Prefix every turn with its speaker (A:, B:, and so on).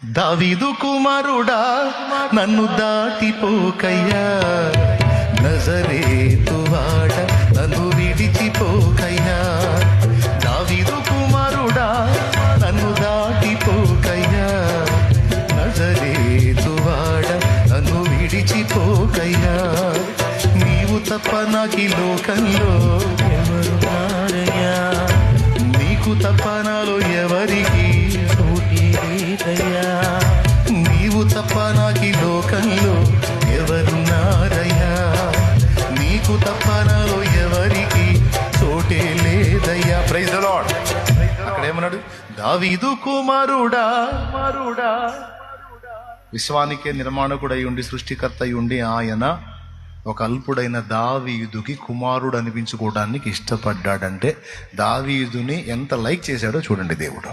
A: దావీదు కుమారుడా నన్ను దాటిపోకయ్యా, నజరేతు వాడ నన్ను విడిచిపోకయ్యా. దావీదు కుమారుడా నన్ను దాటిపోకయ్యా, నజరేతు వాడ నన్ను విడిచిపోకయ్యా. నీవు తప్ప నాకి లోకంలో ఎవరున్నారయ్యా, నీకు తప్ప నాలో ఎవరికి చోటి లేదయ్యా. నీవు తప్ప నాకి లోకంలో ఎవరున్నారయ్యా, నీకు తప్ప నాలో ఎవరికి చోటే లేదయ్యా. Praise the Lord. అక్కడ ఏమన్నాడు? దావీదు కుమారుడా, విశ్వానికే నిర్మాణకుడై ఉండి సృష్టికర్త అయి ఉండి ఆయన ఒక అల్పుడైన దావీదుకి కుమారుడు అనిపించుకోవడానికి ఇష్టపడ్డాడంటే దావీదుని ఎంత లైక్ చేశాడో చూడండి దేవుడు.